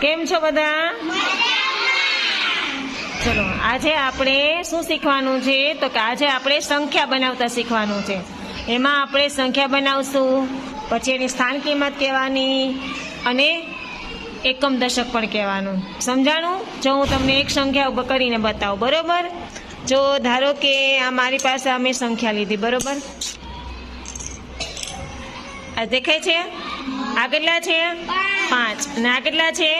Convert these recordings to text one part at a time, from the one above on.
કેમ છો બધા? ચલો આજે આપણે શું શીખવાનું છે તો કે આજે આપણે સંખ્યા બનાવતા શીખવાનું છે. એમાં આપણે સંખ્યા બનાવશું, પછી એની સ્થાન કિંમત કહેવાની અને એકમ દશક પણ કહેવાનું. સમજાણું? જો હું તમને એક સંખ્યા ઉભા કરીને બતાવું, બરોબર? જો ધારો કે આ મારી પાસે અમે સંખ્યા લીધી, બરોબર? આ દેખાય છે? આ કેટલા છે? 5 અને આ કેટલા છે?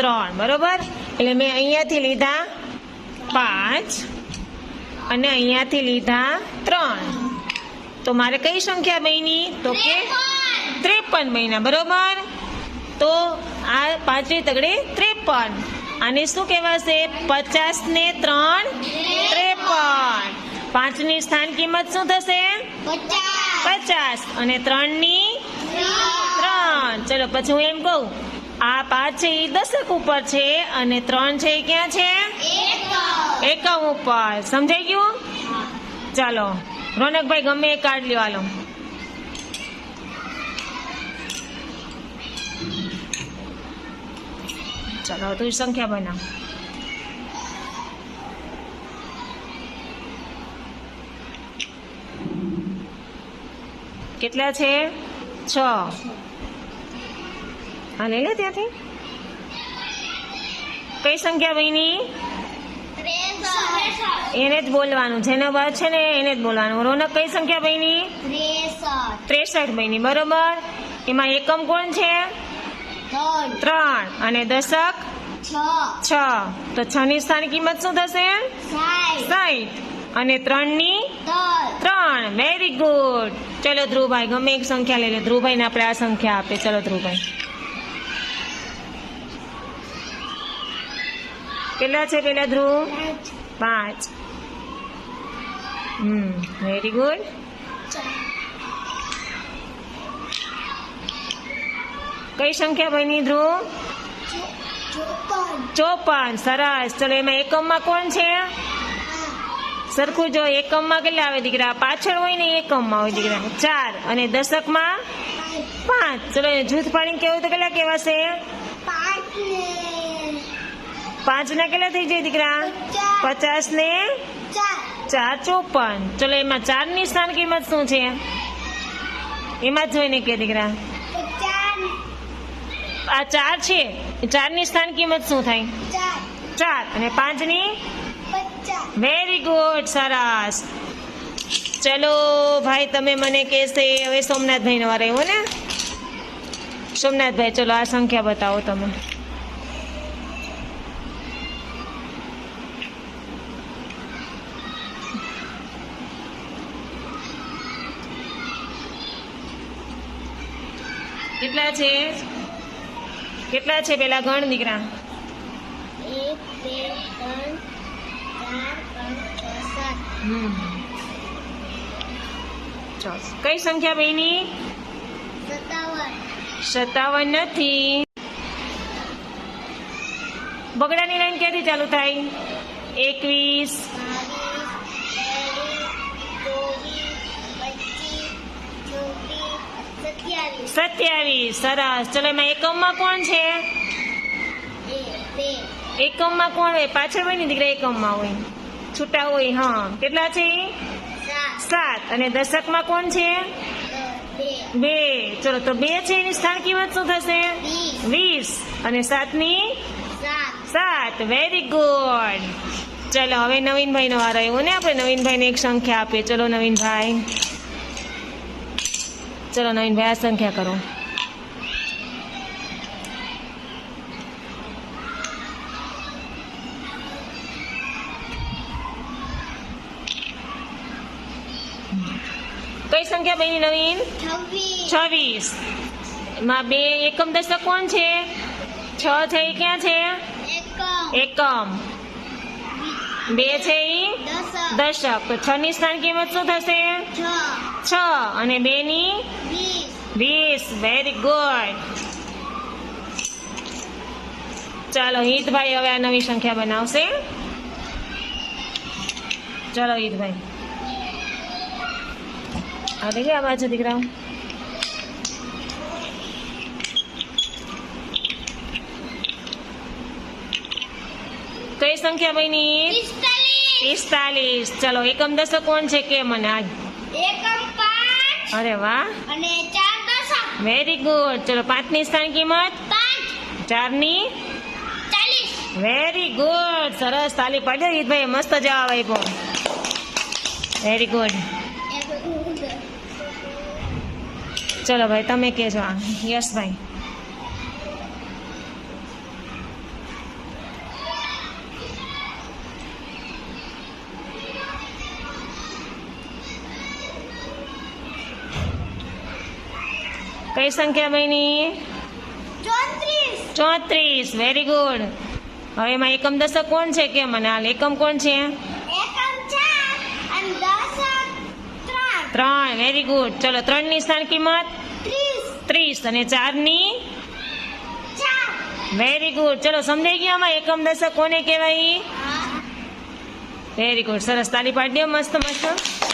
3. બરોબર? એટલે મેં અહીંયાથી લીધા 5 અને અહીંયાથી લીધા 3. તો મારે કઈ સંખ્યા બની? તો કે 53 બન્યા. બરોબર? તો આ 5 ની તગડે 53. આને શું કહેવાશે? 50 ને 3 53. 5 ની સ્થાન કિંમત શું થશે? 50 અને 3 ની 3. ચલો પછી હું એમ કહું, આ 5 છે એ દશક ઉપર છે અને 3 છે એ ક્યાં છે? એકમ ઉપર. સમજાઈ ગયું? ચાલો રોનકભાઈ ગમે એ કાર્ડ લ્યો. હાલો ચાલો તું સંખ્યા બનાવ. કેટલા છે? 6. હા લઈ લે ત્યાંથી. કઈ સંખ્યા બની? એને જ બોલવાનું, જેનો બાદ છે ને એને જ બોલવાનું. રોનક કઈ સંખ્યા બની? 63 બની. બરોબર? એમાં એકમ કોણ છે? 3 અને દશક 6. તો 6 ની સ્થાન કિંમત શું થશે? 60 અને 3 ની 3. Very good. ચલો ધ્રુવભાઈ ગમે એક સંખ્યા લઈ લે. ધ્રુવભાઈ ને આપણે આ સંખ્યા આપે. ચલો ધ્રુવભાઈ કેટલા છે પેલા ધ્રુવ? 5. Very good. કઈ સંખ્યા બની ધ્રુવ? 54. સરસ. ચલો એમાં એકમમાં કોણ છે? સરખું જો. એકમમાં કેટલા આવે દીકરા? પાછળ હોય ને એકમમાં હોય દીકરા 4 અને દશકમાં 5. ચલો જૂથ પાડીને કેવું તો કેટલા કહેવાશે? 5 ના કેટલા થઈ જાય દીકરા? 50 ને 4 54. ચલો એમાં 4 ની સ્થાન કિંમત શું છે? એમાં જ જોઈને કે દીકરા આ 4 છે, 4 ની સ્થાન કિંમત શું થાય? 4 અને 5 ની 50. Very good. સરસ. ચલો ભાઈ તમે મને કહેશે હવે સોમનાથભાઈ નો વાર આવ્યો ને. સોમનાથભાઈ ચલો આ સંખ્યા બતાવો તમે. કેટલા છે? કેટલા છે પેલા ગણ દીકરા? 1 2 3 4 5 6 7. કઈ સંખ્યા બની? 57 નથી. બગડાની લાઈન ક્યાંથી ચાલુ થાય? 21 27. સરસ. ચલો એમાં એકમમાં કોણ છે? એકમમાં કોણ હોય? પાછળ હોય ને દીકરા એકમમાં હોય, છૂટા હોય. હા કેટલા છે? 7 અને દશકમાં કોણ છે? 2. ચલો તો 2 છે એની સ્થાન કિંમત શું થશે? 20 અને 7 ની 7. Very good. ચલો હવે નવીનભાઈ નો વાર આવ્યો ને. આપણે નવીનભાઈ ને એક સંખ્યા આપીએ. ચલો નવીનભાઈ. ચલો નવીનભાઈ આ સંખ્યા કરો. કઈ સંખ્યા બની નવીન? 26. એમાં 2 એકમ દશક કોણ છે? 6 છે એ ક્યાં છે? એકમ. 2 છે એ દશક. તો 6 ની સ્થાન કિંમત શું થશે? 6 અને 2 ની 20. Very good. ચાલો હિતભાઈ હવે આ નવી સંખ્યા બનાવશે. ચલો હિતભાઈ આ દેખે આ બાજુ દીકરાઓ. કઈ સંખ્યા બની? 45. ચલો એકમ દશક કોણ છે કે મને આજ? એકમ 5 અરે વાહ, અને 4 દશક. Very good. ચલો 5 ની સ્થાન કિંમત? 5 4 ની? 40. Very good. સરસ, તાલી પાડ્યો ઈદભાઈ, મસ્ત જવાબ આપ્યો. Very good. ચલો ભાઈ તમે કહેજો. યસ ભાઈ. કઈ સંખ્યા બની? 34. 34. Very good. હવે એમાં એકમ દશક કોણ છે કે મને હાલ? એકમ કોણ છે? એકમ 4 અને દશક 3. 3. Very good. ચલો 3 ની સ્થાન કિંમત? 30. અને 4 ની? 4. Very good. ચલો સમજાઈ ગયું આમાં એકમ દશક કોને કહેવાય? Very good. સરસ, તાલી પાડી દો. મસ્ત મસ્ત.